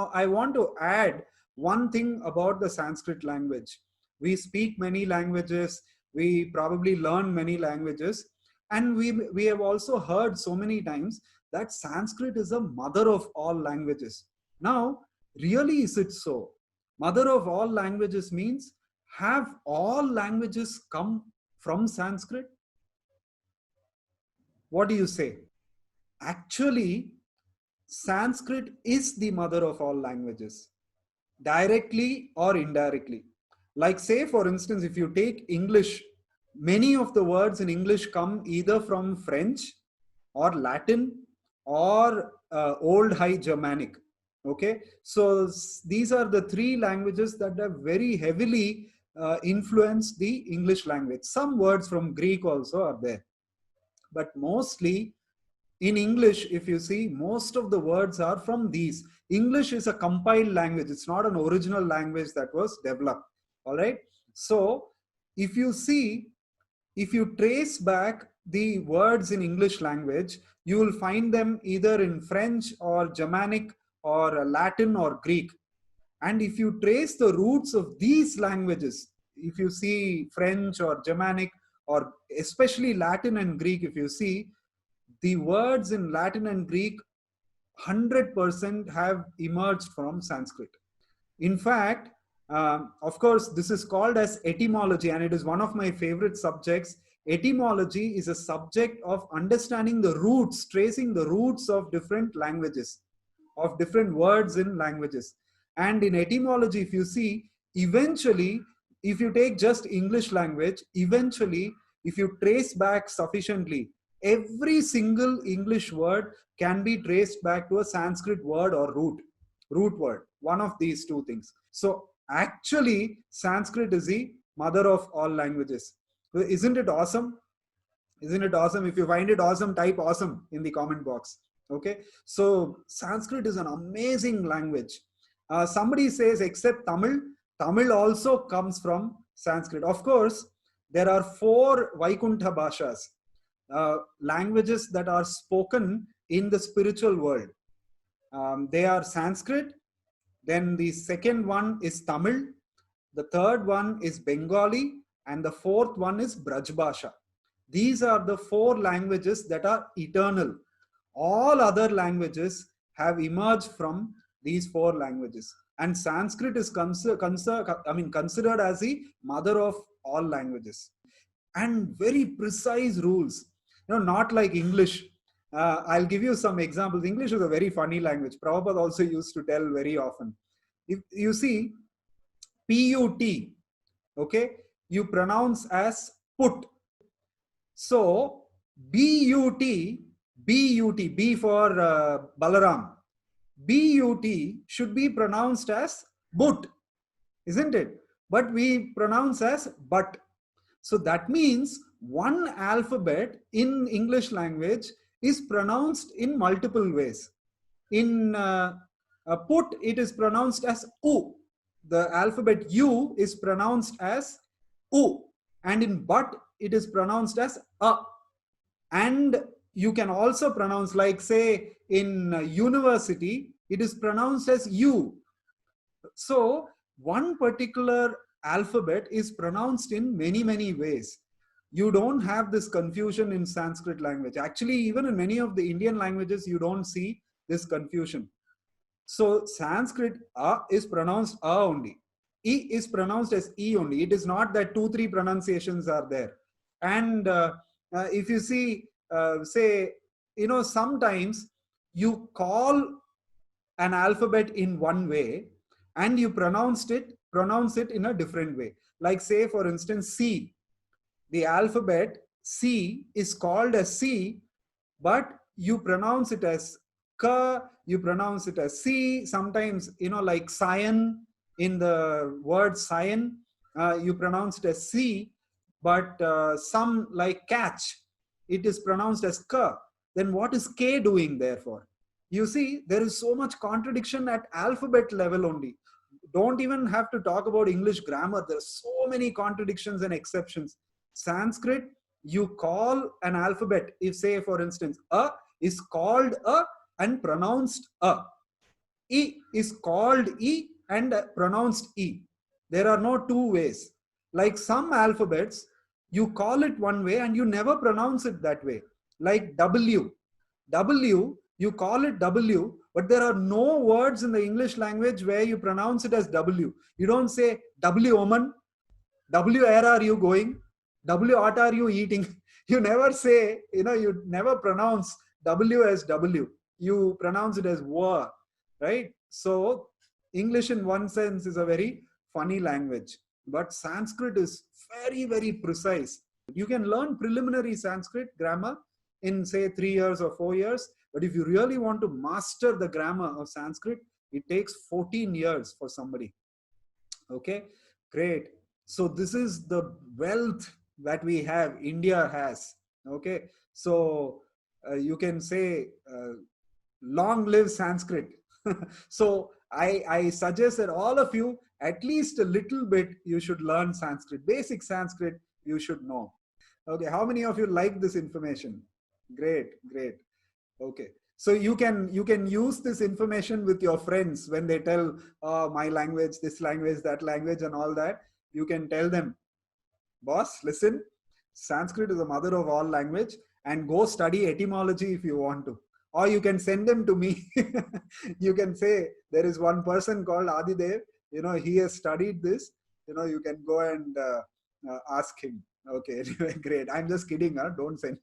Now, I want to add one thing about the Sanskrit language. We speak many languages, we probably learn many languages, and we have also heard so many times that Sanskrit is the mother of all languages. Now, really, is it so? Mother of all languages means, have all languages come from Sanskrit? What do you say? Actually, Sanskrit is the mother of all languages, directly or indirectly. Like, say, for instance, if you take English, many of the words in English come either from French or Latin or Old High Germanic. Okay, so these are the three languages that have very heavily influenced the English language. Some words from Greek also are there, but mostly in English, if you see, most of the words are from these. English is a compiled language. It's not an original language that was developed. All right. So if you see, if you trace back the words in English language, you will find them either in French or Germanic or Latin or Greek. And if you trace the roots of these languages, if you see French or Germanic, or especially Latin and Greek, if you see, the words in Latin and Greek 100% have emerged from Sanskrit. In fact, of course, this is called as etymology, and it is one of my favorite subjects. Etymology is a subject of understanding the roots, tracing the roots of different languages, of different words in languages. And in etymology, if you see, eventually, if you take just English language, eventually, if you trace back sufficiently, every single English word can be traced back to a Sanskrit word or root word, one of these two things. So actually, Sanskrit is the mother of all languages. Isn't it awesome? Isn't it awesome? If you find it awesome, type awesome in the comment box. Okay, so Sanskrit is an amazing language. Somebody says except Tamil, Tamil also comes from Sanskrit. Of course, there are 4 Vaikuntha Bhashas, languages that are spoken in the spiritual world. They are Sanskrit, then the second one is Tamil, the third one is Bengali, and the fourth one is Braj Bhasha. These are the 4 languages that are eternal. All other languages have emerged from these 4 languages. And Sanskrit is considered as the mother of all languages. And very precise rules. Not like English. I'll give you some examples. English is a very funny language. Prabhupada also used to tell very often. If you see, P-U-T, okay, you pronounce as put. So, B-U-T, B-U-T, B for Balaram, B-U-T should be pronounced as but, isn't it? But we pronounce as but. So that means one alphabet in English language is pronounced in multiple ways. In put, it is pronounced as U. The alphabet U is pronounced as U. And in but, it is pronounced as A. And you can also pronounce, like say in university, it is pronounced as U. So one particular alphabet is pronounced in many ways. You don't have this confusion in Sanskrit language. Actually, even in many of the Indian languages, you don't see this confusion. So Sanskrit A is pronounced A only. E is pronounced as E only. It is not that 2-3 pronunciations are there. And if you see, say, sometimes you call an alphabet in one way and you pronounce it in a different way. Like say, for instance, C. The alphabet C is called as C, but you pronounce it as K, you pronounce it as C. Sometimes, like cyan, in the word cyan, you pronounce it as C, but some like catch, it is pronounced as K. Then what is K doing therefore? You see, there is so much contradiction at alphabet level only. Don't even have to talk about English grammar. There are so many contradictions and exceptions. Sanskrit, you call an alphabet, if say for instance A is called A and pronounced A. E is called E and pronounced E. There are no two ways. Like some alphabets, you call it one way and you never pronounce it that way. Like W. W, you call it W, but there are no words in the English language where you pronounce it as W. You don't say W woman, W where are you going, W what are you eating. You never say, you never pronounce W as W. You pronounce it as W, right? So English in one sense is a very funny language, but Sanskrit is very, very precise. You can learn preliminary Sanskrit grammar in say 3 years or 4 years, but if you really want to master the grammar of Sanskrit, it takes 14 years for somebody. Okay, great. So this is the wealth that we have, India has. Okay, so you can say long live Sanskrit. So I suggest that all of you, at least a little bit, you should learn Sanskrit. Basic Sanskrit you should know. Okay, how many of you like this information? Great, great. Okay, so you can use this information with your friends when they tell, oh, my language, this language, that language, and all that. You can tell them, boss, listen, Sanskrit is the mother of all language, and go study etymology if you want to. Or you can send them to me. You can say, there is one person called Adidev, he has studied this. You can go and ask him. Okay, anyway, great. I'm just kidding, huh? Don't send.